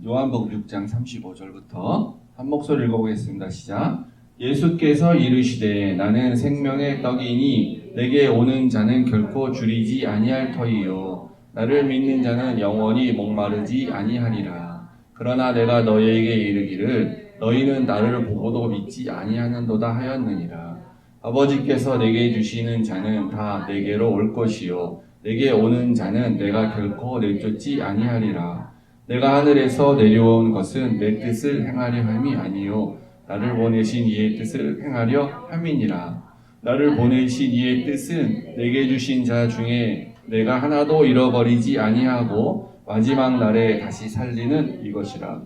요한복음 6장 35절부터 한 목소리 읽어보겠습니다. 시작. 예수께서 이르시되 나는 생명의 떡이니 내게 오는 자는 결코 줄이지 아니할 터이요 나를 믿는 자는 영원히 목마르지 아니하리라. 그러나 내가 너희에게 이르기를 너희는 나를 보고도 믿지 아니하는도다 하였느니라. 아버지께서 내게 주시는 자는 다 내게로 올 것이요 내게 오는 자는 내가 결코 내쫓지 아니하리라. 내가 하늘에서 내려온 것은 내 뜻을 행하려 함이 아니요 나를 보내신 이의 뜻을 행하려 함이니라. 나를 보내신 이의 뜻은 내게 주신 자 중에 내가 하나도 잃어버리지 아니하고 마지막 날에 다시 살리는 이것이라.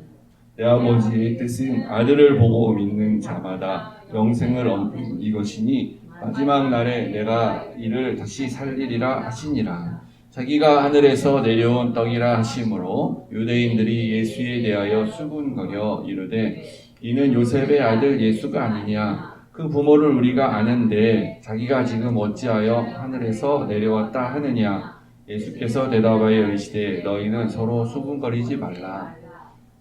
내 아버지의 뜻은 아들을 보고 믿는 자마다 영생을 얻는 이것이니 마지막 날에 내가 이를 다시 살리리라 하시니라. 자기가 하늘에서 내려온 떡이라 하심으로 유대인들이 예수에 대하여 수군거려 이르되 이는 요셉의 아들 예수가 아니냐. 그 부모를 우리가 아는데 자기가 지금 어찌하여 하늘에서 내려왔다 하느냐. 예수께서 대답하여 이르시되 너희는 서로 수군거리지 말라.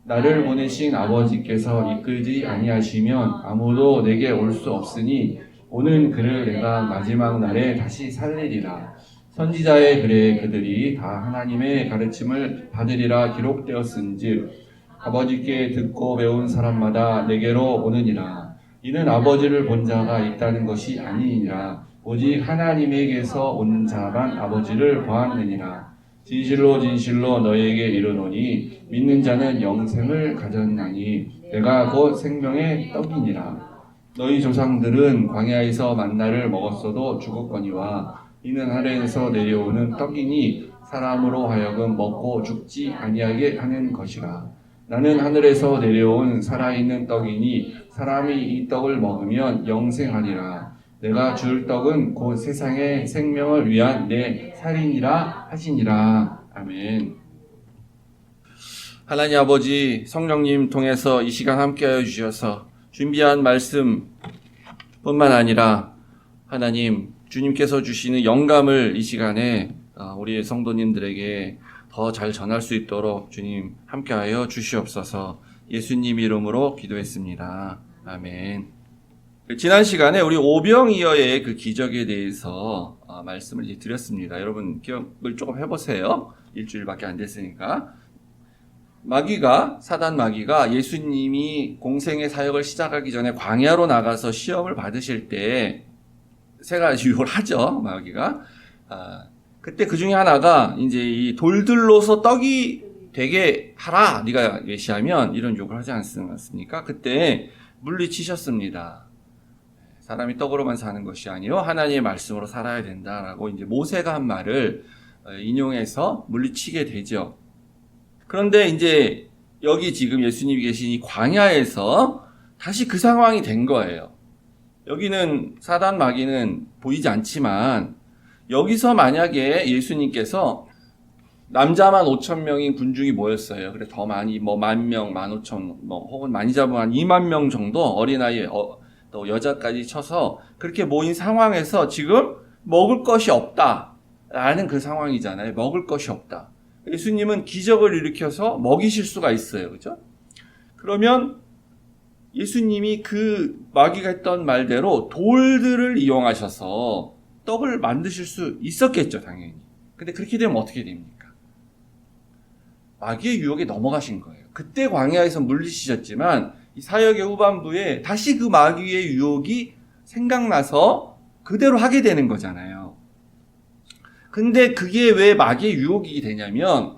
나를 보내신 아버지께서 이끌지 아니하시면 아무도 내게 올 수 없으니 오는 그를 내가 마지막 날에 다시 살리리라. 선지자의 글에 그들이 다 하나님의 가르침을 받으리라 기록되었은즉 아버지께 듣고 배운 사람마다 내게로 오느니라. 이는 아버지를 본 자가 있다는 것이 아니니라. 오직 하나님에게서 온 자만 아버지를 보았느니라. 진실로 진실로 너희에게 이르노니 믿는 자는 영생을 가졌나니 내가 곧 생명의 떡이니라. 너희 조상들은 광야에서 만나를 먹었어도 죽었거니와 이는 하늘에서 내려오는 떡이니 사람으로 하여금 먹고 죽지 아니하게 하는 것이라. 나는 하늘에서 내려온 살아있는 떡이니 사람이 이 떡을 먹으면 영생하리라. 내가 줄 떡은 곧 세상의 생명을 위한 내 살이니라 하시니라. 아멘. 하나님 아버지 성령님 통해서 이 시간 함께하여 주셔서 준비한 말씀 뿐만 아니라 하나님 주님께서 주시는 영감을 이 시간에 우리 성도님들에게 더 잘 전할 수 있도록 주님 함께하여 주시옵소서. 예수님 이름으로 기도했습니다. 아멘. 지난 시간에 우리 오병이어의 그 기적에 대해서 말씀을 이제 드렸습니다. 여러분 기억을 조금 해보세요. 일주일밖에 안 됐으니까. 사단 마귀가 예수님이 공생의 사역을 시작하기 전에 광야로 나가서 시험을 받으실 때 세 가지 유혹을 하죠, 마귀가. 그때 그 중에 하나가 이제 이 돌들로서 떡이 되게 하라, 네가 예시하면 이런 유혹을 하지 않습니까? 그때 물리치셨습니다. 사람이 떡으로만 사는 것이 아니요 하나님의 말씀으로 살아야 된다라고 이제 모세가 한 말을 인용해서 물리치게 되죠. 그런데 이제 여기 지금 예수님이 계신 이 광야에서 다시 그 상황이 된 거예요. 여기는 사단 마귀는 보이지 않지만 여기서 만약에 예수님께서 남자만 5,000명인 군중이 모였어요. 그래 더 많이 10,000명, 15,000 혹은 많이 잡으면 한 20,000명 정도 어린아이 또 여자까지 쳐서 그렇게 모인 상황에서 지금 먹을 것이 없다라는 그 상황이잖아요. 먹을 것이 없다. 예수님은 기적을 일으켜서 먹이실 수가 있어요. 그죠? 그러면 예수님이 그 마귀가 했던 말대로 돌들을 이용하셔서 떡을 만드실 수 있었겠죠, 당연히. 근데 그렇게 되면 어떻게 됩니까? 마귀의 유혹에 넘어가신 거예요. 그때 광야에서 물리치셨지만 이 사역의 후반부에 다시 그 마귀의 유혹이 생각나서 그대로 하게 되는 거잖아요. 근데 그게 왜 마귀의 유혹이 되냐면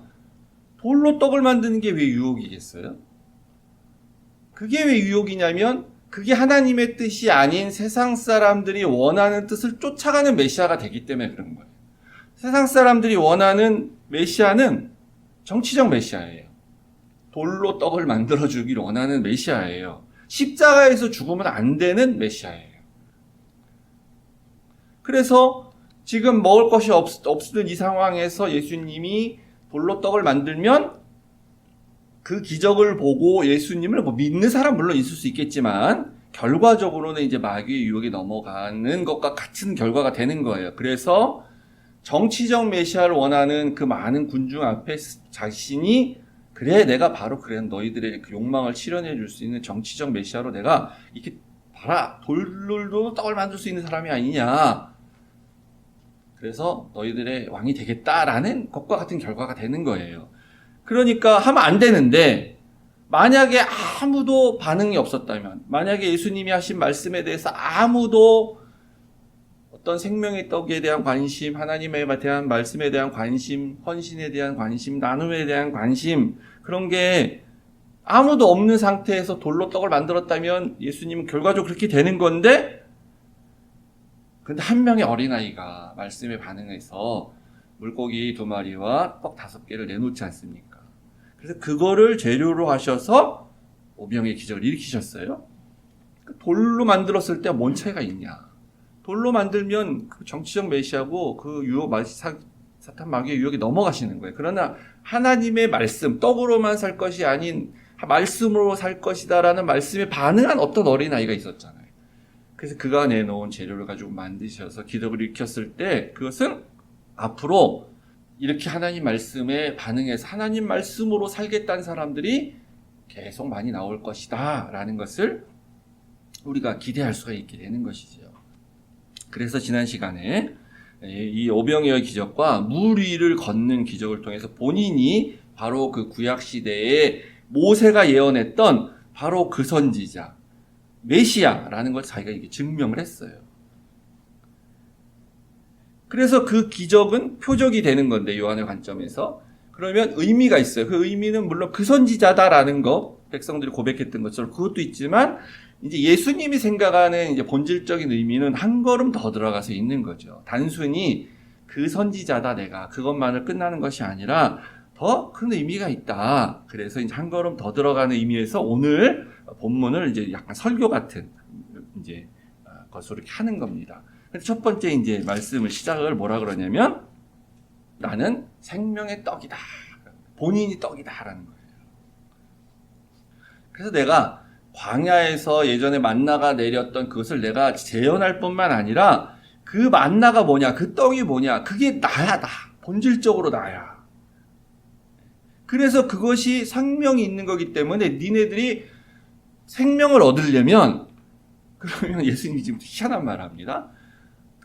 돌로 떡을 만드는 게 왜 유혹이겠어요? 그게 왜 유혹이냐면 그게 하나님의 뜻이 아닌 세상 사람들이 원하는 뜻을 쫓아가는 메시아가 되기 때문에 그런 거예요. 세상 사람들이 원하는 메시아는 정치적 메시아예요. 돌로 떡을 만들어주기를 원하는 메시아예요. 십자가에서 죽으면 안 되는 메시아예요. 그래서 지금 먹을 것이 없는 이 상황에서 예수님이 돌로 떡을 만들면 그 기적을 보고 예수님을 믿는 사람 물론 있을 수 있겠지만 결과적으로는 이제 마귀의 유혹에 넘어가는 것과 같은 결과가 되는 거예요. 그래서 정치적 메시아를 원하는 그 많은 군중 앞에 자신이 그래 내가 바로 그래 너희들의 그 욕망을 실현해 줄 수 있는 정치적 메시아로 내가 이렇게 봐라 돌로 떡을 만들 수 있는 사람이 아니냐. 그래서 너희들의 왕이 되겠다라는 것과 같은 결과가 되는 거예요. 그러니까 하면 안 되는데 만약에 아무도 반응이 없었다면, 만약에 예수님이 하신 말씀에 대해서 아무도 어떤 생명의 떡에 대한 관심, 하나님에 대한 말씀에 대한 관심, 헌신에 대한 관심, 나눔에 대한 관심, 그런 게 아무도 없는 상태에서 돌로 떡을 만들었다면 예수님은 결과적으로 그렇게 되는 건데, 근데 한 명의 어린아이가 말씀에 반응해서 물고기 2마리와 떡 5개를 내놓지 않습니까? 그래서 그거를 재료로 하셔서 오병의 기적을 일으키셨어요. 돌로 만들었을 때 뭔 차이가 있냐? 돌로 만들면 그 정치적 메시아고 그 유혹, 사탄 마귀의 유혹에 넘어가시는 거예요. 그러나 하나님의 말씀, 떡으로만 살 것이 아닌 말씀으로 살 것이다라는 말씀에 반응한 어떤 어린아이가 있었잖아요. 그래서 그가 내놓은 재료를 가지고 만드셔서 기적을 일으켰을 때 그것은 앞으로 이렇게 하나님 말씀에 반응해서 하나님 말씀으로 살겠다는 사람들이 계속 많이 나올 것이다 라는 것을 우리가 기대할 수가 있게 되는 것이죠. 그래서 지난 시간에 이 오병이어의 기적과 물 위를 걷는 기적을 통해서 본인이 바로 그 구약시대에 모세가 예언했던 바로 그 선지자 메시아라는 걸 자기가 이게 증명을 했어요. 그래서 그 기적은 표적이 되는 건데 요한의 관점에서 그러면 의미가 있어요. 그 의미는 물론 그 선지자다라는 거 백성들이 고백했던 것처럼 그것도 있지만 이제 예수님이 생각하는 이제 본질적인 의미는 한 걸음 더 들어가서 있는 거죠. 단순히 그 선지자다 내가 그것만을 끝나는 것이 아니라 더 큰 의미가 있다. 그래서 이제 한 걸음 더 들어가는 의미에서 오늘 본문을 이제 약간 설교 같은 이제 것으로 이렇게 하는 겁니다. 첫 번째 이제 말씀을 시작을 뭐라 그러냐면 나는 생명의 떡이다. 본인이 떡이다라는 거예요. 그래서 내가 광야에서 예전에 만나가 내렸던 그것을 내가 재현할 뿐만 아니라 그 만나가 뭐냐, 그 떡이 뭐냐, 그게 나야, 나. 본질적으로 나야. 그래서 그것이 생명이 있는 거기 때문에 니네들이 생명을 얻으려면 그러면 예수님이 지금 희한한 말을 합니다.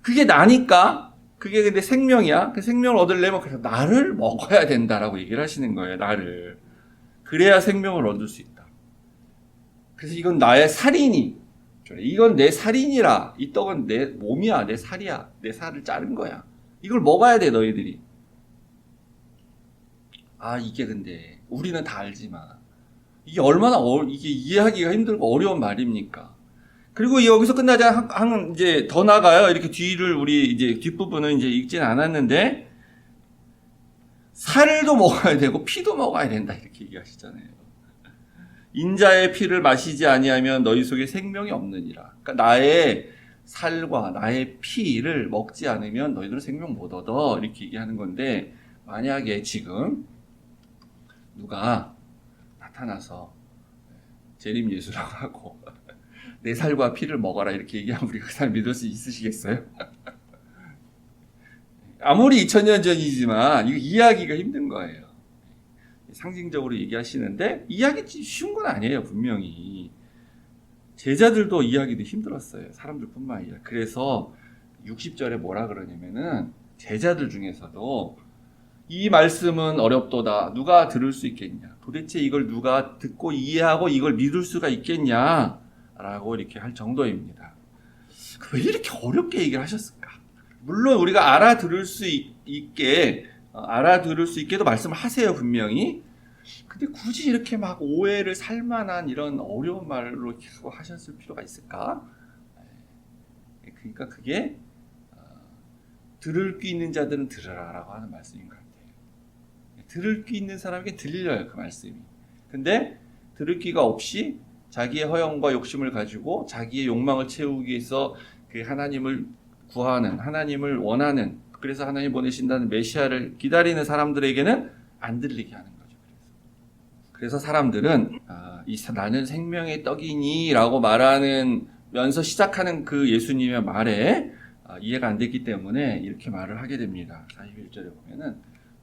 그게 나니까 그게 근데 생명이야. 그 생명을 얻으려면 그래서 나를 먹어야 된다라고 얘기를 하시는 거예요. 나를. 그래야 생명을 얻을 수 있다. 그래서 이건 나의 살이니. 이건 내 살이니라. 이 떡은 내 몸이야. 내 살이야. 내 살을 자른 거야. 이걸 먹어야 돼 너희들이. 아 이게 근데 우리는 다 알지만 이게 얼마나 이게 이해하기가 힘들고 어려운 말입니까? 그리고 여기서 끝나지 이제 더 나가요. 이렇게 뒤를 우리 이제 뒷부분은 이제 읽진 않았는데 살도 먹어야 되고 피도 먹어야 된다 이렇게 얘기하시잖아요. 인자의 피를 마시지 아니하면 너희 속에 생명이 없느니라. 그러니까 나의 살과 나의 피를 먹지 않으면 너희들은 생명 못 얻어 이렇게 얘기하는 건데 만약에 지금 누가 나타나서 재림 예수라고 하고 내 살과 피를 먹어라 이렇게 얘기하면 우리가 그 사람 믿을 수 있으시겠어요? 아무리 2000년 전이지만 이거 이해하기가 힘든 거예요. 상징적으로 얘기하시는데 이해하기 쉬운 건 아니에요. 분명히 제자들도 이해하기도 힘들었어요. 사람들뿐만 아니라. 그래서 60절에 뭐라 그러냐면은 제자들 중에서도 이 말씀은 어렵도다. 누가 들을 수 있겠냐? 도대체 이걸 누가 듣고 이해하고 이걸 믿을 수가 있겠냐? 라고 이렇게 할 정도입니다. 왜 이렇게 어렵게 얘기를 하셨을까? 물론 우리가 알아들을 수 있게도 말씀을 하세요, 분명히. 근데 굳이 이렇게 막 오해를 살만한 이런 어려운 말로 이렇게 하셨을 필요가 있을까? 그러니까 그게 들을 귀 있는 자들은 들으라라고 하는 말씀인 것 같아요. 들을 귀 있는 사람에게 들려요, 그 말씀이. 근데 들을 귀가 없이 자기의 허영과 욕심을 가지고 자기의 욕망을 채우기 위해서 그 하나님을 구하는, 하나님을 원하는, 그래서 하나님 보내신다는 메시아를 기다리는 사람들에게는 안 들리게 하는 거죠. 그래서 사람들은 나는 생명의 떡이니 라고 말하면서 시작하는 그 예수님의 말에 이해가 안 됐기 때문에 이렇게 말을 하게 됩니다. 41절에 보면은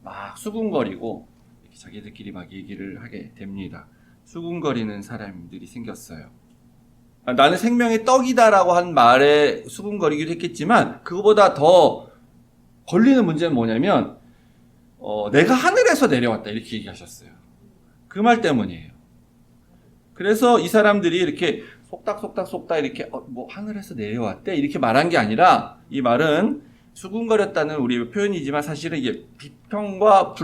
막 수군거리고 이렇게 자기들끼리 막 얘기를 하게 됩니다. 수군거리는 사람들이 생겼어요. 나는 생명의 떡이다라고 한 말에 수군거리기도 했겠지만 그거보다 더 걸리는 문제는 뭐냐면 내가 하늘에서 내려왔다 이렇게 얘기하셨어요. 그 말 때문이에요. 그래서 이 사람들이 이렇게 속닥 이렇게 뭐 하늘에서 내려왔대 이렇게 말한 게 아니라 이 말은 수군거렸다는 우리의 표현이지만 사실은 이게 비평과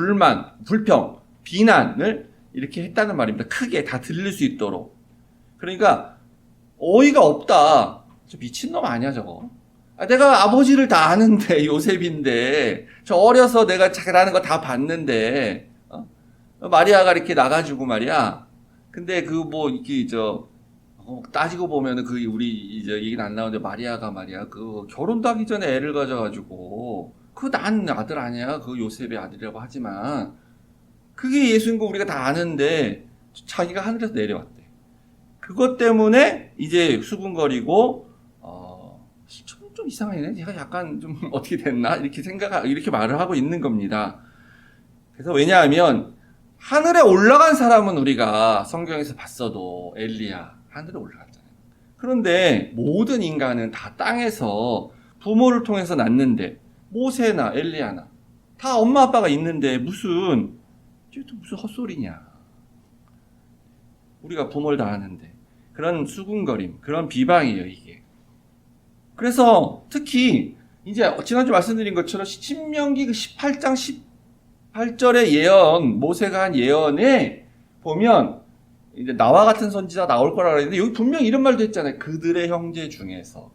불평, 비난을 이렇게 했다는 말입니다. 크게 다 들릴 수 있도록. 그러니까 어이가 없다. 저 미친놈 아니야 저거. 내가 아버지를 다 아는데 요셉인데 저 어려서 내가 잘하는 거 다 봤는데 마리아가 이렇게 나가지고 말이야. 근데 이렇게 따지고 보면은 우리 이제 얘기는 안 나오는데 마리아가 말이야 결혼도 하기 전에 애를 가져가지고 난 아들 아니야 요셉의 아들이라고 하지만 그게 예수인 거 우리가 다 아는데 자기가 하늘에서 내려왔대. 그것 때문에 이제 수군거리고 좀 이상하네. 제가 약간 좀 어떻게 됐나 이렇게 말을 하고 있는 겁니다. 그래서 왜냐하면 하늘에 올라간 사람은 우리가 성경에서 봤어도 엘리야 하늘에 올라갔잖아요. 그런데 모든 인간은 다 땅에서 부모를 통해서 낳는데 모세나 엘리야나 다 엄마 아빠가 있는데 무슨 헛소리냐. 우리가 부모를 다 아는데 그런 수군거림, 그런 비방이에요 이게. 그래서 특히 이제 지난주 말씀드린 것처럼 신명기 18장 18절의 예언, 모세가 한 예언에 보면 이제 나와 같은 선지자 나올 거라 그랬는데 여기 분명히 이런 말도 했잖아요. 그들의 형제 중에서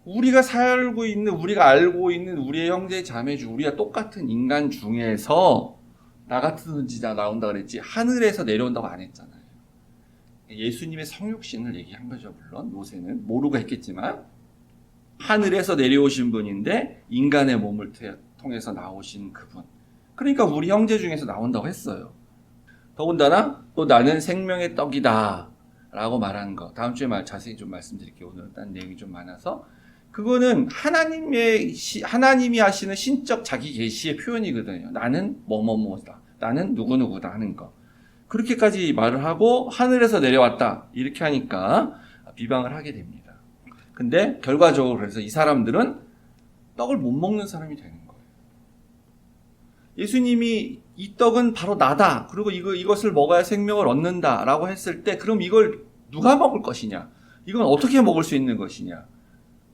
우리가 살고 있는, 우리가 알고 있는 우리의 형제 자매 중 우리가 똑같은 인간 중에서 나 같은 선지자 나온다 그랬지 하늘에서 내려온다고 안 했잖아요. 예수님의 성육신을 얘기한 거죠. 물론 모세는 모르고 했겠지만 하늘에서 내려오신 분인데 인간의 몸을 통해서 나오신 그분. 그러니까 우리 형제 중에서 나온다고 했어요. 더군다나 또 나는 생명의 떡이다 라고 말하는 거 다음 주에 자세히 좀 말씀드릴게요. 오늘은 딴 내용이 좀 많아서 그거는 하나님이 하시는 신적 자기 계시의 표현이거든요. 나는 뭐뭐뭐다, 나는 누구누구다 하는 거. 그렇게까지 말을 하고 하늘에서 내려왔다 이렇게 하니까 비방을 하게 됩니다. 근데 결과적으로 그래서 이 사람들은 떡을 못 먹는 사람이 되는 거예요. 예수님이 이 떡은 바로 나다. 그리고 이것을 먹어야 생명을 얻는다 라고 했을 때 그럼 이걸 누가 먹을 것이냐? 이건 어떻게 먹을 수 있는 것이냐?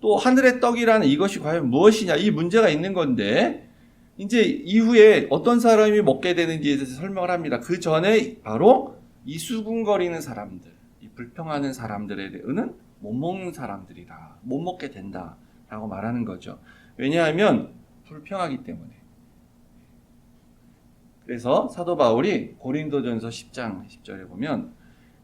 또 하늘의 떡이라는 이것이 과연 무엇이냐? 이 문제가 있는 건데 이제 이후에 어떤 사람이 먹게 되는지에 대해서 설명을 합니다. 그 전에 바로 이 수군거리는 사람들, 이 불평하는 사람들에는 못 먹는 사람들이다. 못 먹게 된다. 라고 말하는 거죠. 왜냐하면 불평하기 때문에. 그래서 사도 바울이 고린도전서 10장 10절에 보면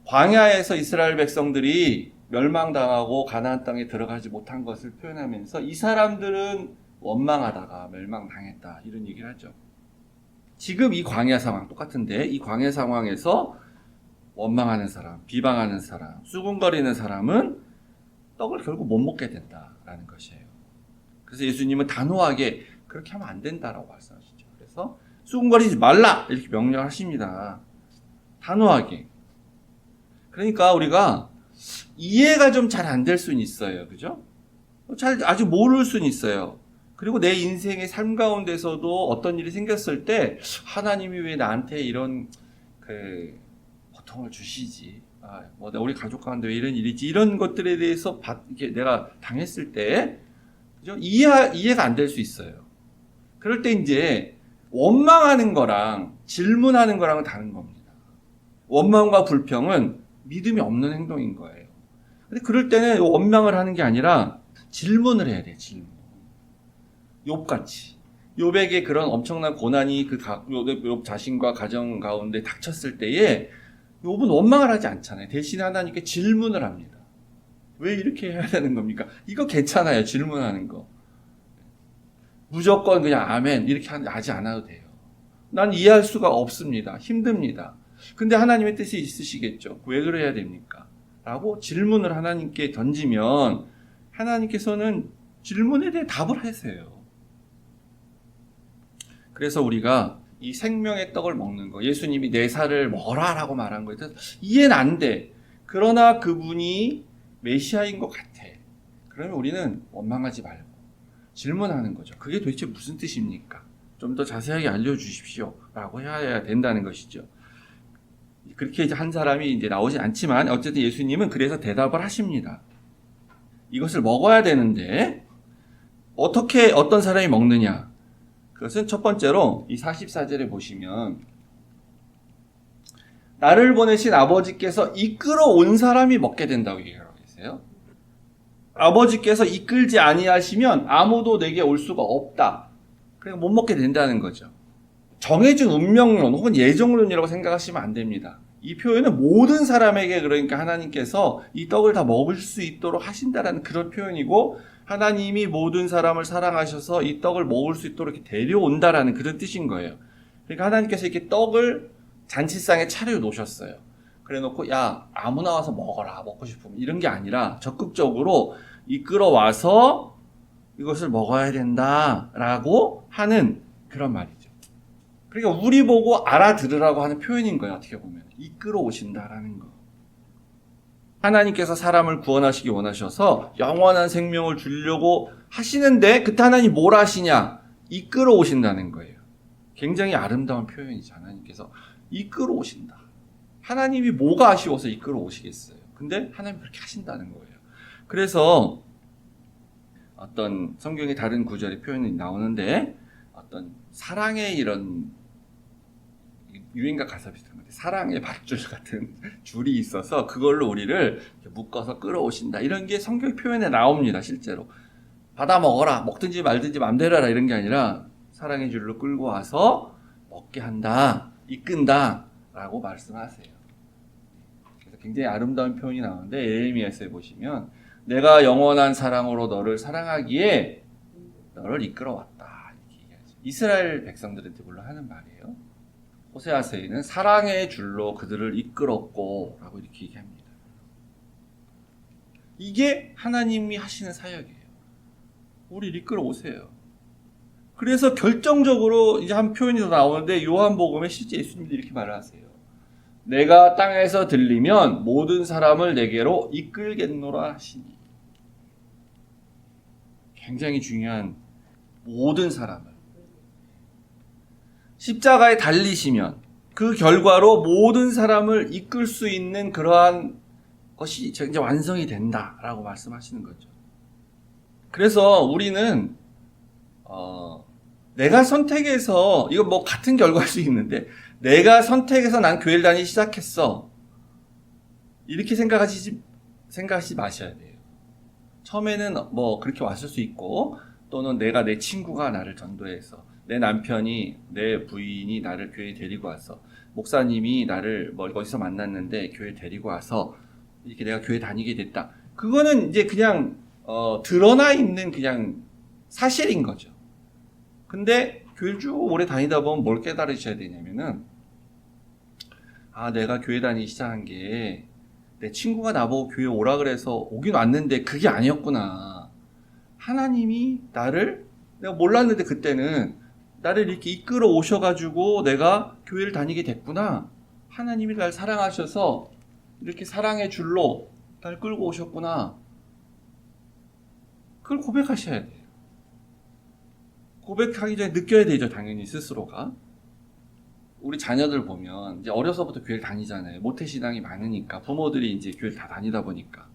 광야에서 이스라엘 백성들이 멸망당하고 가나안 땅에 들어가지 못한 것을 표현하면서 이 사람들은 원망하다가 멸망당했다 이런 얘기를 하죠. 지금 이 광야 상황 똑같은데 이 광야 상황에서 원망하는 사람, 비방하는 사람, 수군거리는 사람은 떡을 결국 못 먹게 된다라는 것이에요. 그래서 예수님은 단호하게 그렇게 하면 안 된다라고 말씀하시죠. 그래서 수군거리지 말라 이렇게 명령하십니다. 단호하게. 그러니까 우리가 이해가 좀 잘 안 될 수는 있어요. 그죠? 아직 모를 수는 있어요. 그리고 내 인생의 삶 가운데서도 어떤 일이 생겼을 때 하나님이 왜 나한테 이런 고통을 주시지? 우리 가족 가운데 왜 이런 일이지? 이런 것들에 대해서 이렇게 내가 당했을 때 그죠? 이해가 안 될 수 있어요. 그럴 때 이제 원망하는 거랑 질문하는 거랑은 다른 겁니다. 원망과 불평은 믿음이 없는 행동인 거예요. 근데 그럴 때는 원망을 하는 게 아니라 질문을 해야 돼. 질문. 욥같이. 욥에게 그런 엄청난 고난이 욥 자신과 가정 가운데 닥쳤을 때에 욥은 원망을 하지 않잖아요. 대신에 하나님께 질문을 합니다. 왜 이렇게 해야 되는 겁니까? 이거 괜찮아요. 질문하는 거. 무조건 그냥 아멘 이렇게 하지 않아도 돼요. 난 이해할 수가 없습니다. 힘듭니다. 근데 하나님의 뜻이 있으시겠죠. 왜 그래야 됩니까? 라고 질문을 하나님께 던지면 하나님께서는 질문에 대해 답을 하세요. 그래서 우리가 이 생명의 떡을 먹는 거, 예수님이 내 살을 먹어라 라고 말한 거에 대해서 이해는 안 돼. 그러나 그분이 메시아인 것 같아. 그러면 우리는 원망하지 말고 질문하는 거죠. 그게 도대체 무슨 뜻입니까? 좀 더 자세하게 알려주십시오 라고 해야 된다는 것이죠. 그렇게 이제 한 사람이 이제 나오진 않지만 어쨌든 예수님은 그래서 대답을 하십니다. 이것을 먹어야 되는데 어떻게 어떤 사람이 먹느냐? 그것은 첫 번째로 이 44절에 보시면 나를 보내신 아버지께서 이끌어 온 사람이 먹게 된다고 얘기하고 계세요. 아버지께서 이끌지 아니하시면 아무도 내게 올 수가 없다. 그러니까 못 먹게 된다는 거죠. 정해진 운명론 혹은 예정론이라고 생각하시면 안 됩니다. 이 표현은 모든 사람에게 그러니까 하나님께서 이 떡을 다 먹을 수 있도록 하신다라는 그런 표현이고 하나님이 모든 사람을 사랑하셔서 이 떡을 먹을 수 있도록 이렇게 데려온다라는 그런 뜻인 거예요. 그러니까 하나님께서 이렇게 떡을 잔치상에 차려 놓으셨어요. 그래 놓고 야 아무나 와서 먹어라 먹고 싶으면 이런 게 아니라 적극적으로 이끌어 와서 이것을 먹어야 된다라고 하는 그런 말이죠. 그러니까 우리 보고 알아들으라고 하는 표현인 거예요. 어떻게 보면 이끌어 오신다라는 거. 하나님께서 사람을 구원하시기 원하셔서 영원한 생명을 주려고 하시는데 그때 하나님 뭘 하시냐? 이끌어 오신다는 거예요. 굉장히 아름다운 표현이죠. 하나님께서 이끌어 오신다. 하나님이 뭐가 아쉬워서 이끌어 오시겠어요? 근데 하나님 그렇게 하신다는 거예요. 그래서 어떤 성경의 다른 구절의 표현이 나오는데 어떤 사랑의 이런 유행가 가사 비슷한 건데 사랑의 밧줄 같은 줄이 있어서 그걸로 우리를 묶어서 끌어오신다. 이런 게 성경 표현에 나옵니다. 실제로. 받아 먹어라. 먹든지 말든지 맘대로 해라. 이런 게 아니라 사랑의 줄로 끌고 와서 먹게 한다. 이끈다. 라고 말씀하세요. 그래서 굉장히 아름다운 표현이 나오는데 예레미야서에 보시면 내가 영원한 사랑으로 너를 사랑하기에 너를 이끌어왔다. 이렇게 얘기하죠. 이스라엘 백성들한테 물론 하는 말이에요. 호세아서에는 사랑의 줄로 그들을 이끌었고 라고 이렇게 얘기합니다. 이게 하나님이 하시는 사역이에요. 우리를 이끌어 오세요. 그래서 결정적으로 이제 한 표현이 더 나오는데 요한복음에 실제 예수님도 이렇게 말을 하세요. 내가 땅에서 들리면 모든 사람을 내게로 이끌겠노라 하시니. 굉장히 중요한 모든 사람을. 십자가에 달리시면 그 결과로 모든 사람을 이끌 수 있는 그러한 것이 이제 완성이 된다라고 말씀하시는 거죠. 그래서 우리는 내가 선택해서 이거 뭐 같은 결과일 수 있는데 내가 선택해서 난 교회를 다니기 시작했어. 이렇게 생각하시지 마셔야 돼요. 처음에는 뭐 그렇게 왔을 수 있고 또는 내가 내 친구가 나를 전도해서 내 남편이 내 부인이 나를 교회에 데리고 와서 목사님이 나를 뭐 어디서 만났는데 교회에 데리고 와서 이렇게 내가 교회 다니게 됐다. 그거는 이제 그냥 드러나 있는 그냥 사실인 거죠. 근데 교회를 쭉 오래 다니다 보면 뭘 깨달으셔야 되냐면은 내가 교회 다니기 시작한 게 내 친구가 나보고 교회 오라 그래서 오긴 왔는데 그게 아니었구나. 하나님이 내가 몰랐는데 그때는 나를 이렇게 이끌어 오셔가지고 내가 교회를 다니게 됐구나. 하나님이 날 사랑하셔서 이렇게 사랑의 줄로 날 끌고 오셨구나. 그걸 고백하셔야 돼요. 고백하기 전에 느껴야 되죠, 당연히 스스로가. 우리 자녀들 보면 이제 어려서부터 교회를 다니잖아요. 모태신앙이 많으니까 부모들이 이제 교회를 다 다니다 보니까.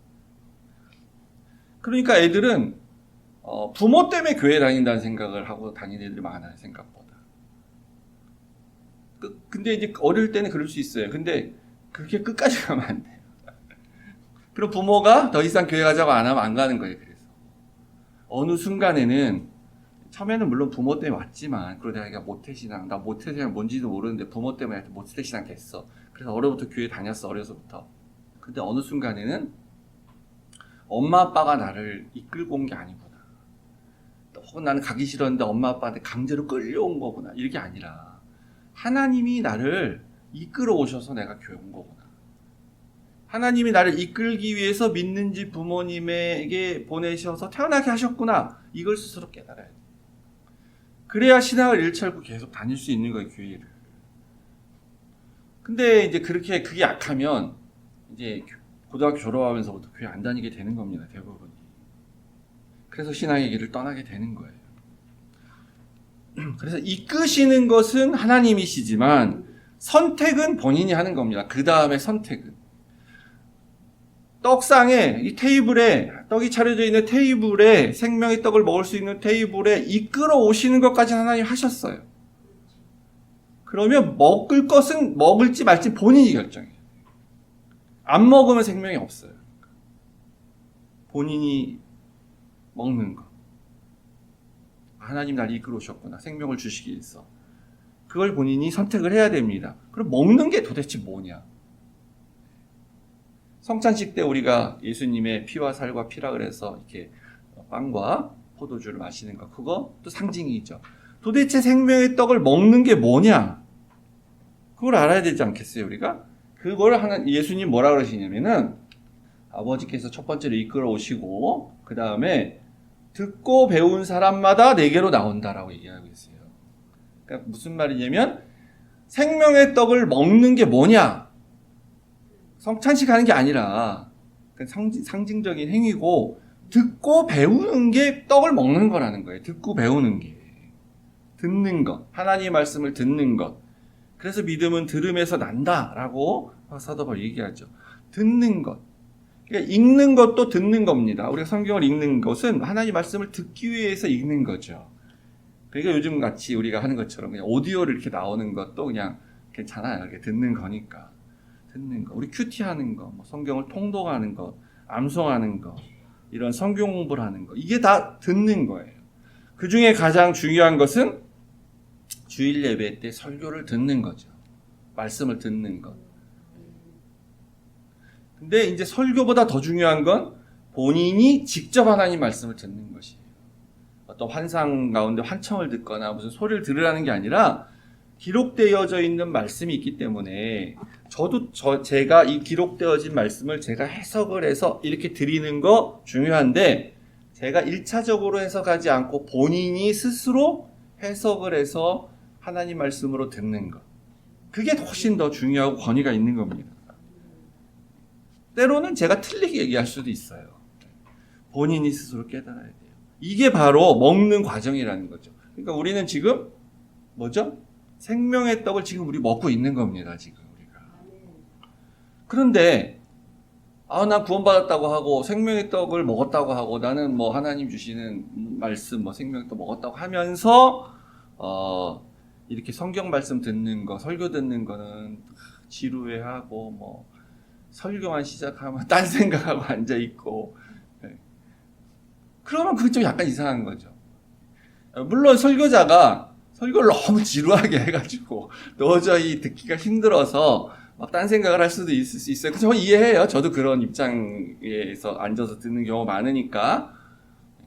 그러니까 애들은 부모 때문에 교회 다닌다는 생각을 하고 다니는 애들이 많아요, 생각보다. 근데 이제 어릴 때는 그럴 수 있어요. 근데 그렇게 끝까지 가면 안 돼요. 그럼 부모가 더 이상 교회 가자고 안 하면 안 가는 거예요. 그래서 어느 순간에는 처음에는 물론 부모 때문에 왔지만 그러다 내가 모태신앙, 나 모태신앙 뭔지도 모르는데 부모 때문에 모태신앙 됐어. 그래서 어려서부터 교회 다녔어, 어려서부터. 근데 어느 순간에는 엄마 아빠가 나를 이끌고 온 게 아니구나. 혹은 나는 가기 싫었는데 엄마 아빠한테 강제로 끌려온 거구나. 이게 아니라 하나님이 나를 이끌어 오셔서 내가 교회 온 거구나. 하나님이 나를 이끌기 위해서 믿는 집 부모님에게 보내셔서 태어나게 하셨구나. 이걸 스스로 깨달아야 돼. 그래야 신앙을 잃지 않고 계속 다닐 수 있는 거예요, 교회를. 근데 이제 그렇게 그게 약하면 이제 고등학교 졸업하면서부터 교회 안 다니게 되는 겁니다, 대부분이. 그래서 신앙의 길을 떠나게 되는 거예요. 그래서 이끄시는 것은 하나님이시지만 선택은 본인이 하는 겁니다. 그 다음에 선택은. 떡상에, 이 테이블에, 떡이 차려져 있는 테이블에, 생명의 떡을 먹을 수 있는 테이블에 이끌어 오시는 것까지 하나님 하셨어요. 그러면 먹을 것은 먹을지 말지 본인이 결정해요. 안 먹으면 생명이 없어요. 본인이 먹는 것. 하나님 날 이끌어 오셨구나. 생명을 주시기 위해서. 그걸 본인이 선택을 해야 됩니다. 그럼 먹는 게 도대체 뭐냐? 성찬식 때 우리가 예수님의 피와 살과 피라 그래서 이렇게 빵과 포도주를 마시는 것, 그것도 상징이죠. 도대체 생명의 떡을 먹는 게 뭐냐? 그걸 알아야 되지 않겠어요, 우리가? 그걸 하는 예수님 뭐라 그러시냐면은 아버지께서 첫 번째로 이끌어 오시고 그 다음에 듣고 배운 사람마다 내게로 나온다라고 얘기하고 있어요. 그러니까 무슨 말이냐면 생명의 떡을 먹는 게 뭐냐? 성찬식 하는 게 아니라 상징적인 행위고 듣고 배우는 게 떡을 먹는 거라는 거예요. 듣고 배우는 게. 듣는 것. 하나님의 말씀을 듣는 것. 그래서 믿음은 들음에서 난다라고 사도 바울이 얘기하죠. 듣는 것. 그러니까 읽는 것도 듣는 겁니다. 우리가 성경을 읽는 것은 하나님의 말씀을 듣기 위해서 읽는 거죠. 그러니까 요즘 같이 우리가 하는 것처럼 그냥 오디오를 이렇게 나오는 것도 그냥 괜찮아요. 이렇게 듣는 거니까. 듣는 거. 우리 큐티 하는 거, 뭐 성경을 통독하는 거, 암송하는 거, 이런 성경 공부를 하는 거. 이게 다 듣는 거예요. 그 중에 가장 중요한 것은 주일 예배 때 설교를 듣는 거죠. 말씀을 듣는 것. 근데 이제 설교보다 더 중요한 건 본인이 직접 하나님 말씀을 듣는 것이에요. 어떤 환상 가운데 환청을 듣거나 무슨 소리를 들으라는 게 아니라 기록되어져 있는 말씀이 있기 때문에 제가 이 기록되어진 말씀을 제가 해석을 해서 이렇게 드리는 거 중요한데 제가 1차적으로 해석하지 않고 본인이 스스로 해석을 해서 하나님 말씀으로 듣는 것. 그게 훨씬 더 중요하고 권위가 있는 겁니다. 때로는 제가 틀리게 얘기할 수도 있어요. 본인이 스스로 깨달아야 돼요. 이게 바로 먹는 과정이라는 거죠. 그러니까 우리는 지금 뭐죠? 생명의 떡을 지금 우리 먹고 있는 겁니다. 지금 우리가. 그런데 나 구원받았다고 하고 생명의 떡을 먹었다고 하고 나는 뭐 하나님 주시는 말씀 뭐 생명의 떡 먹었다고 하면서 이렇게 성경 말씀 듣는 거, 설교 듣는 거는 지루해하고 뭐 설교만 시작하면 딴 생각하고 앉아 있고 그러면 그게 좀 약간 이상한 거죠. 물론 설교자가 설교를 너무 지루하게 해가지고 도저히 듣기가 힘들어서 막 딴 생각을 할 수도 있을 수 있어요. 저는 이해해요. 저도 그런 입장에서 앉아서 듣는 경우가 많으니까.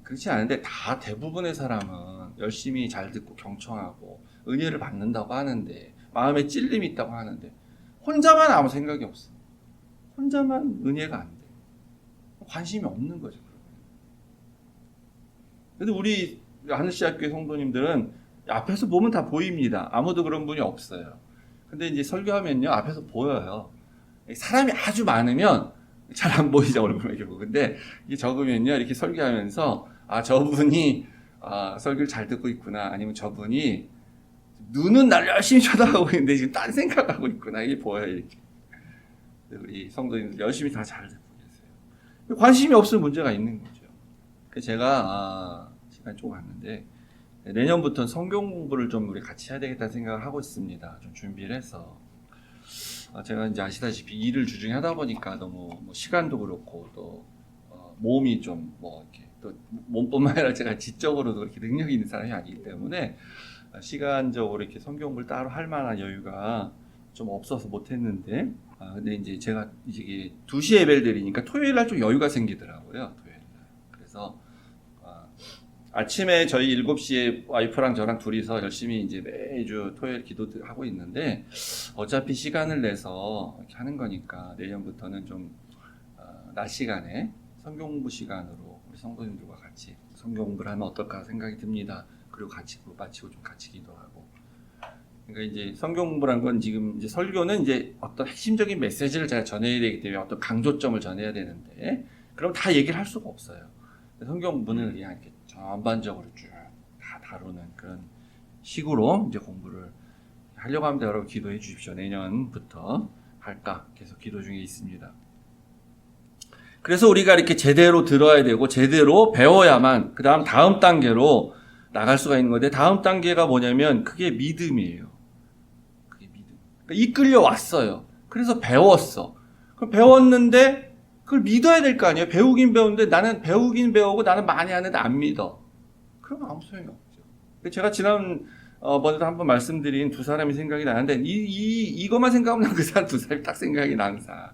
그렇지 않은데 다 대부분의 사람은 열심히 잘 듣고 경청하고 은혜를 받는다고 하는데 마음에 찔림이 있다고 하는데 혼자만 아무 생각이 없어. 혼자만 은혜가 안 돼. 관심이 없는 거죠. 근데 우리 하늘시학교의 성도님들은 앞에서 보면 다 보입니다. 아무도 그런 분이 없어요. 근데 이제 설교하면요, 앞에서 보여요. 사람이 아주 많으면 잘 안 보이죠, 얼굴만 이렇게 보고. 근데 이게 적으면요, 이렇게 설교하면서, 저분이, 설교를 잘 듣고 있구나. 아니면 저분이, 눈은 날 열심히 쳐다보고 있는데 지금 딴 생각하고 있구나. 이게 보여요, 이렇게. 우리 성도님들 열심히 다 잘 듣고 계세요. 관심이 없을 문제가 있는 거죠. 그래서 제가, 시간이 조금 왔는데, 내년부터는 성경 공부를 좀 우리 같이 해야 되겠다는 생각을 하고 있습니다. 좀 준비를 해서. 제가 이제 아시다시피 일을 주중에 하다 보니까 너무 뭐 시간도 그렇고 또 몸이 좀 뭐 이렇게 또 몸뿐만 아니라 제가 지적으로도 그렇게 능력이 있는 사람이 아니기 때문에 시간적으로 이렇게 성경 공부를 따로 할 만한 여유가 좀 없어서 못했는데 근데 이제 제가 이제 2시에 예배를 드리니까 토요일 날 좀 여유가 생기더라고요. 토요일 날. 그래서 아침에 저희 7시에 와이프랑 저랑 둘이서 열심히 이제 매주 토요일 기도하고 있는데 어차피 시간을 내서 이렇게 하는 거니까 내년부터는 좀 낮 시간에 성경 공부 시간으로 우리 성도님들과 같이 성경 공부를 하면 어떨까 생각이 듭니다. 그리고 같이 마치고 좀 같이 기도하고. 그러니까 이제 성경 공부란 건 지금 이제 설교는 이제 어떤 핵심적인 메시지를 제가 전해야 되기 때문에 어떤 강조점을 전해야 되는데 그럼 다 얘기를 할 수가 없어요. 성경 공부는 그냥 이렇게 전반적으로 쭉 다 다루는 그런 식으로 이제 공부를 하려고 합니다. 여러분 기도해 주십시오. 내년부터 할까 계속 기도 중에 있습니다. 그래서 우리가 이렇게 제대로 들어야 되고 제대로 배워야만 다음 단계로 나갈 수가 있는 건데 다음 단계가 뭐냐면 그게 믿음이에요. 그게 믿음. 그러니까 이끌려 왔어요. 그래서 배웠어. 그럼 배웠는데 그걸 믿어야 될 거 아니에요. 배우긴 배우는데 나는 배우긴 배우고 나는 많이 하는데 안 믿어. 그러면 아무 소용이 없죠. 제가 지난 번에도 한번 말씀드린 두 사람이 생각이 나는데 이것만 생각하면 그 사람 두 사람이 딱 생각이 나 항상.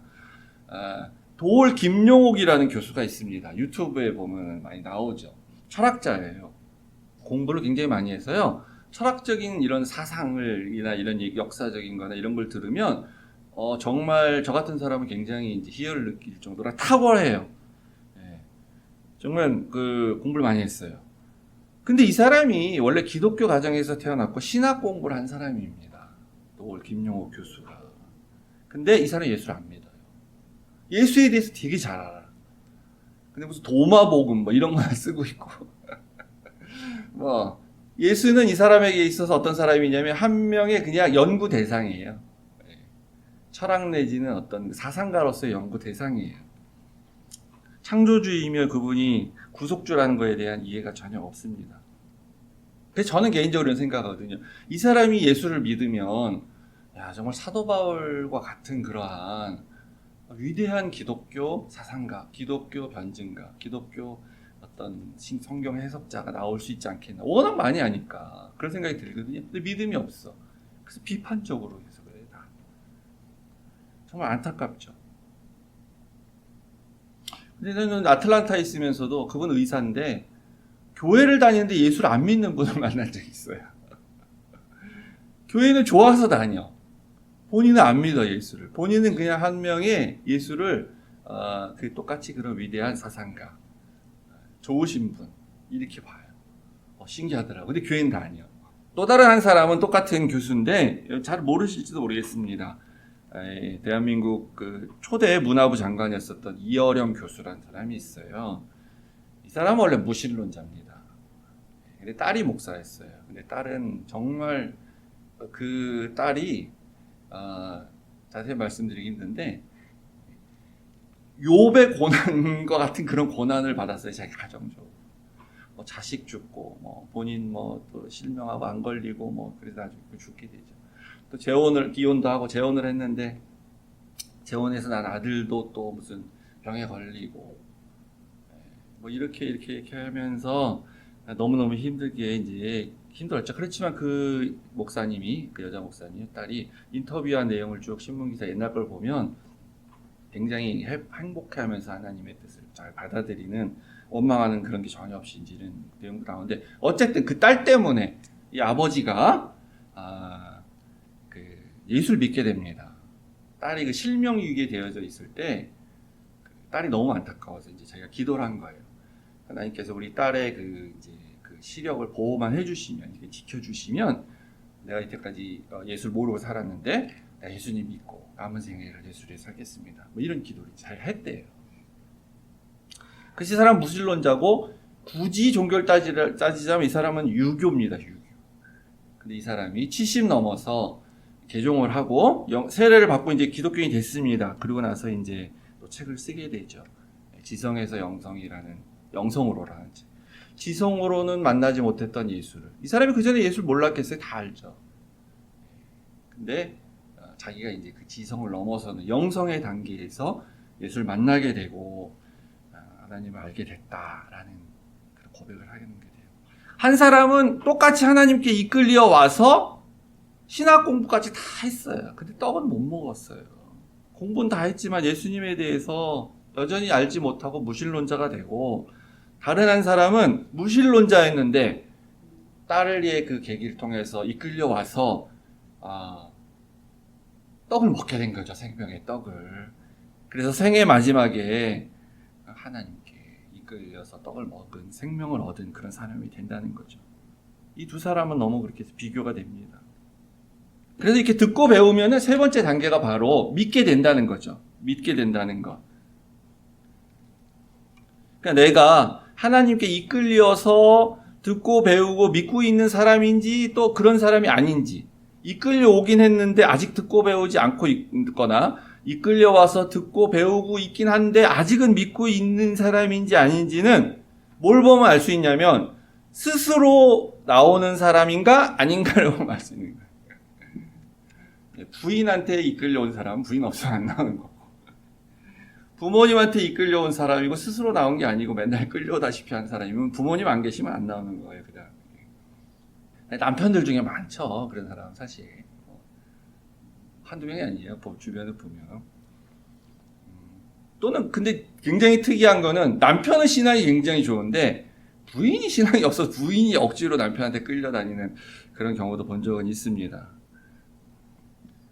도올 김용옥이라는 교수가 있습니다. 유튜브에 보면 많이 나오죠. 철학자예요. 공부를 굉장히 많이 해서요. 철학적인 이런 사상을이나 이런 역사적인 거나 이런 걸 들으면 정말 저 같은 사람은 굉장히 이제 희열을 느낄 정도로 탁월해요. 예. 정말 그 공부를 많이 했어요. 근데 이 사람이 원래 기독교 가정에서 태어났고 신학 공부를 한 사람입니다. 도올 김용옥 교수가. 근데 이 사람이 예수를 안 믿어요. 예수에 대해서 되게 잘 알아. 근데 무슨 도마복음 뭐 이런 거나 쓰고 있고. 뭐 예수는 이 사람에게 있어서 어떤 사람이냐면 한 명의 그냥 연구 대상이에요. 철학 내지는 어떤 사상가로서의 연구 대상이에요. 창조주의이며 그분이 구속주라는 거에 대한 이해가 전혀 없습니다. 그래서 저는 개인적으로 이런 생각하거든요. 이 사람이 예수를 믿으면 야 정말 사도 바울과 같은 그러한 위대한 기독교 사상가, 기독교 변증가, 기독교 어떤 성경 해석자가 나올 수 있지 않겠나. 워낙 많이 아니까 그런 생각이 들거든요. 근데 믿음이 없어. 그래서 비판적으로 해서 그래요. 다. 정말 안타깝죠. 근데 저는 아틀란타에 있으면서도 그분 의사인데 교회를 다니는데 예수를 안 믿는 분을 만난 적이 있어요. 교회는 좋아서 다녀. 본인은 안 믿어 예수를. 본인은 그냥 한 명의 예수를 그 똑같이 그런 위대한 사상가, 좋으신 분 이렇게 봐요. 신기하더라고요. 근데 교회는 다녀. 또 다른 한 사람은 똑같은 교수인데 잘 모르실지도 모르겠습니다. 대한민국 그 초대 문화부 장관이었었던 이어령 교수라는 사람이 있어요. 이 사람은 원래 무신론자입니다. 근데 딸이 목사였어요. 근데 딸은 정말 그 딸이 자세히 말씀드리기 힘든데 욥의 고난과 같은 그런 고난을 받았어요. 자기 가정적으로. 뭐 자식 죽고 뭐 본인 뭐 또 실명하고 안 걸리고 뭐 그래서 나중에 죽게 되죠. 또 기혼도 하고 재혼을 했는데 재혼해서 난 아들도 또 무슨 병에 걸리고 뭐 이렇게 하면서 너무너무 힘들게 이제 힘들었죠. 그렇지만 그 목사님이 그 여자 목사님 딸이 인터뷰한 내용을 쭉 신문기사 옛날 걸 보면 굉장히 행복해하면서 하나님의 뜻을 잘 받아들이는 원망하는 그런 게 전혀 없이 이런 내용도 나오는데 어쨌든 그 딸 때문에 이 아버지가 그 예수를 믿게 됩니다. 딸이 그 실명유기에 되어져 있을 때 딸이 너무 안타까워서 이제 자기가 기도를 한 거예요. 하나님께서 우리 딸의 그 이제 그 시력을 보호만 해주시면 이렇게 지켜주시면 내가 이때까지 예수를 모르고 살았는데 내가 예수님 믿고 남은 생애를 예수를 살겠습니다. 뭐 이런 기도를 잘 했대요. 그 사람 무신론자고 굳이 종교를 따지자면 이 사람은 유교입니다. 유교. 근데 이 사람이 70 넘어서 개종을 하고 세례를 받고 이제 기독교인이 됐습니다. 그리고 나서 이제 또 책을 쓰게 되죠. 지성에서 영성으로라는 책. 지성으로는 만나지 못했던 예수를. 이 사람이 그 전에 예수를 몰랐겠어요? 다 알죠. 근데 자기가 이제 그 지성을 넘어서는 영성의 단계에서 예수를 만나게 되고 하나님을 알게 됐다라는 그런 고백을 하게 돼요. 한 사람은 똑같이 하나님께 이끌려 와서 신학 공부까지 다 했어요. 근데 떡은 못 먹었어요. 공부는 다 했지만 예수님에 대해서 여전히 알지 못하고 무신론자가 되고, 다른 한 사람은 무신론자였는데 딸의 그 계기를 통해서 이끌려 와서 떡을 먹게 된 거죠. 생명의 떡을. 그래서 생애 마지막에 하나님께 이끌려서 떡을 먹은 생명을 얻은 그런 사람이 된다는 거죠. 이 두 사람은 너무 그렇게 비교가 됩니다. 그래서 이렇게 듣고 배우면은 세 번째 단계가 바로 믿게 된다는 거죠. 믿게 된다는 것. 그러니까 내가 하나님께 이끌려서 듣고 배우고 믿고 있는 사람인지 또 그런 사람이 아닌지, 이끌려 오긴 했는데 아직 듣고 배우지 않고 있거나 이끌려와서 듣고 배우고 있긴 한데 아직은 믿고 있는 사람인지 아닌지는 뭘 보면 알 수 있냐면 스스로 나오는 사람인가 아닌가를 보면 알 수 있는 거예요. 부인한테 이끌려온 사람은 부인 없으면 안 나오는 거고, 부모님한테 이끌려온 사람이고 스스로 나온 게 아니고 맨날 끌려오다시피 한 사람이면 부모님 안 계시면 안 나오는 거예요. 그다음 남편들 중에 많죠. 그런 사람 사실 한두 명이 아니에요. 주변에 보면. 또는 근데 굉장히 특이한 거는 남편은 신앙이 굉장히 좋은데 부인이 신앙이 없어서 부인이 억지로 남편한테 끌려다니는 그런 경우도 본 적은 있습니다.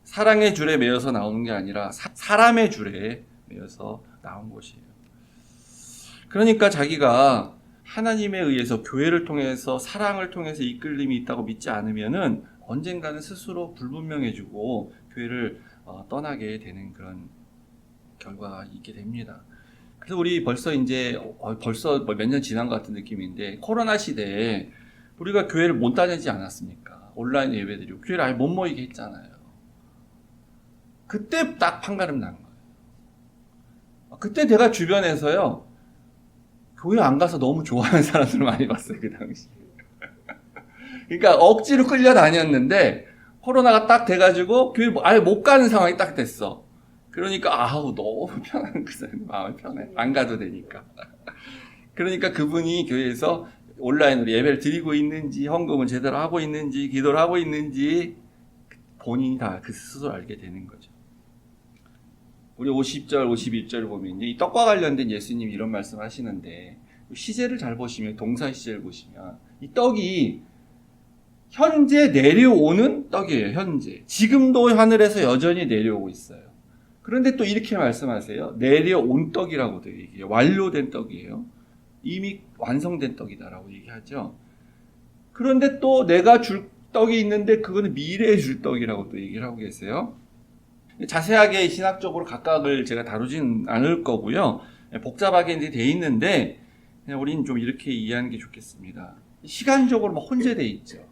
사랑의 줄에 매여서 나오는 게 아니라 사람의 줄에 매여서 나온 것이에요. 그러니까 자기가 하나님에 의해서 교회를 통해서 사랑을 통해서 이끌림이 있다고 믿지 않으면은 언젠가는 스스로 불분명해지고 교회를 떠나게 되는 그런 결과가 있게 됩니다. 그래서 우리 벌써 몇 년 지난 것 같은 느낌인데 코로나 시대에 우리가 교회를 못 다니지 않았습니까? 온라인 예배드리고 교회를 아예 못 모이게 했잖아요. 그때 딱 판가름 난 거예요. 그때 내가 주변에서요 교회 안 가서 너무 좋아하는 사람들을 많이 봤어요. 그 당시. 그러니까 억지로 끌려다녔는데 코로나가 딱 돼가지고 교회 아예 못 가는 상황이 딱 됐어. 그러니까 너무 편한 그 사람 마음이 편해. 안 가도 되니까. 그러니까 그분이 교회에서 온라인으로 예배를 드리고 있는지 헌금을 제대로 하고 있는지 기도를 하고 있는지 본인이 다 그 스스로 알게 되는 거죠. 우리 50절, 51절을 보면 이 떡과 관련된 예수님이 이런 말씀 하시는데 시제를 잘 보시면 동사 시제를 보시면 이 떡이 현재 내려오는 떡이에요. 현재. 지금도 하늘에서 여전히 내려오고 있어요. 그런데 또 이렇게 말씀하세요. 내려온 떡이라고도 얘기해요. 완료된 떡이에요. 이미 완성된 떡이다라고 얘기하죠. 그런데 또 내가 줄 떡이 있는데 그거는 미래에 줄 떡이라고 또 얘기를 하고 계세요. 자세하게 신학적으로 각각을 제가 다루진 않을 거고요. 복잡하게 돼 있는데 그냥 우리는 좀 이렇게 이해하는 게 좋겠습니다. 시간적으로 혼재돼 있죠.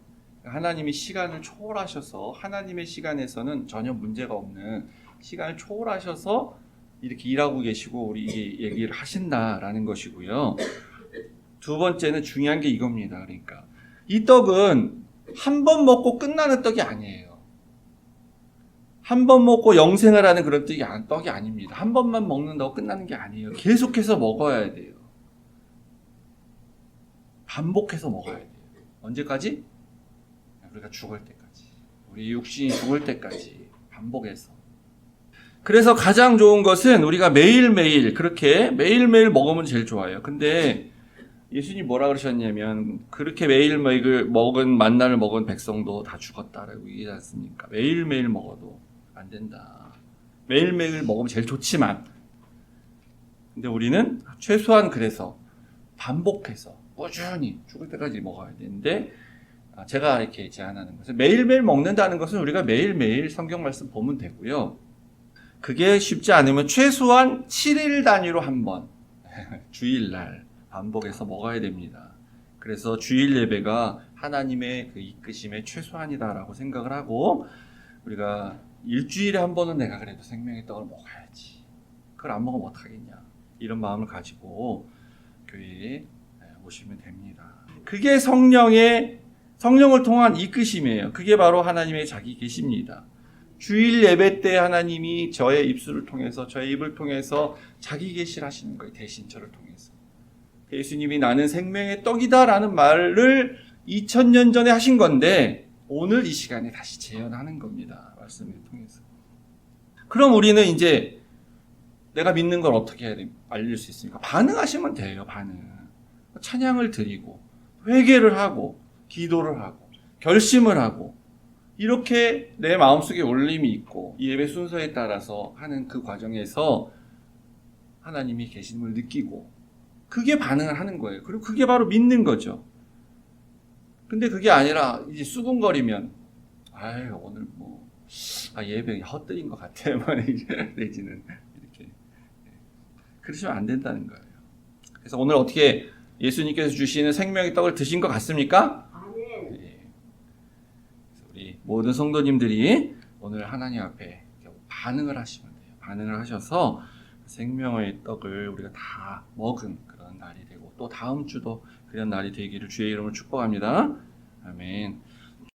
하나님이 시간을 초월하셔서 하나님의 시간에서는 전혀 문제가 없는 시간을 초월하셔서 이렇게 일하고 계시고 우리 얘기를 하신다라는 것이고요. 두 번째는 중요한 게 이겁니다. 그러니까 이 떡은 한 번 먹고 끝나는 떡이 아니에요. 한 번 먹고 영생을 하는 그런 떡이 아닙니다. 한 번만 먹는다고 끝나는 게 아니에요. 계속해서 먹어야 돼요. 반복해서 먹어야 돼요. 언제까지? 우리가 죽을 때까지. 우리 육신이 죽을 때까지 반복해서. 그래서 가장 좋은 것은 우리가 매일매일 그렇게 매일매일 먹으면 제일 좋아요. 근데 예수님 뭐라 그러셨냐면 그렇게 매일매일 먹은 만나를 먹은 백성도 다 죽었다라고 얘기하지 않습니까? 매일매일 먹어도 안 된다. 매일매일 먹으면 제일 좋지만 근데 우리는 최소한 그래서 반복해서 꾸준히 죽을 때까지 먹어야 되는데 제가 이렇게 제안하는 것은 매일매일 먹는다는 것은 우리가 매일매일 성경 말씀 보면 되고요. 그게 쉽지 않으면 최소한 7일 단위로 한 번 주일날 반복해서 먹어야 됩니다. 그래서 주일 예배가 하나님의 그 이끄심의 최소한이다라고 생각을 하고 우리가 일주일에 한 번은 내가 그래도 생명의 떡을 먹어야지. 그걸 안 먹으면 어떡하겠냐. 이런 마음을 가지고 교회에 오시면 됩니다. 그게 성령을 통한 이끄심이에요. 그게 바로 하나님의 자기 계십니다. 주일 예배 때 하나님이 저의 입술을 통해서 저의 입을 통해서 자기 계시를 하시는 거예요. 대신 저를 통해서. 예수님이 나는 생명의 떡이다라는 말을 2000년 전에 하신 건데 오늘 이 시간에 다시 재현하는 겁니다. 말씀을 통해서. 그럼 우리는 이제 내가 믿는 걸 어떻게 해야 알릴 수 있습니까? 반응하시면 돼요. 찬양을 드리고 회개를 하고 기도를 하고 결심을 하고 이렇게 내 마음속에 울림이 있고 이 예배 순서에 따라서 하는 그 과정에서 하나님이 계심을 느끼고 그게 반응을 하는 거예요. 그리고 그게 바로 믿는 거죠. 근데 그게 아니라 이제 수군거리면 아유 오늘 뭐 예배 헛들인 것 같아 내지는 이렇게 그러시면 안 된다는 거예요. 그래서 오늘 어떻게 예수님께서 주시는 생명의 떡을 드신 것 같습니까? 네. 그래서 우리 모든 성도님들이 오늘 하나님 앞에 반응을 하시면 돼요. 반응을 하셔서 생명의 떡을 우리가 다 먹은 그런 날이 되고 또 다음 주도 그런 날이 되기를 주의 이름으로 축복합니다. 아멘.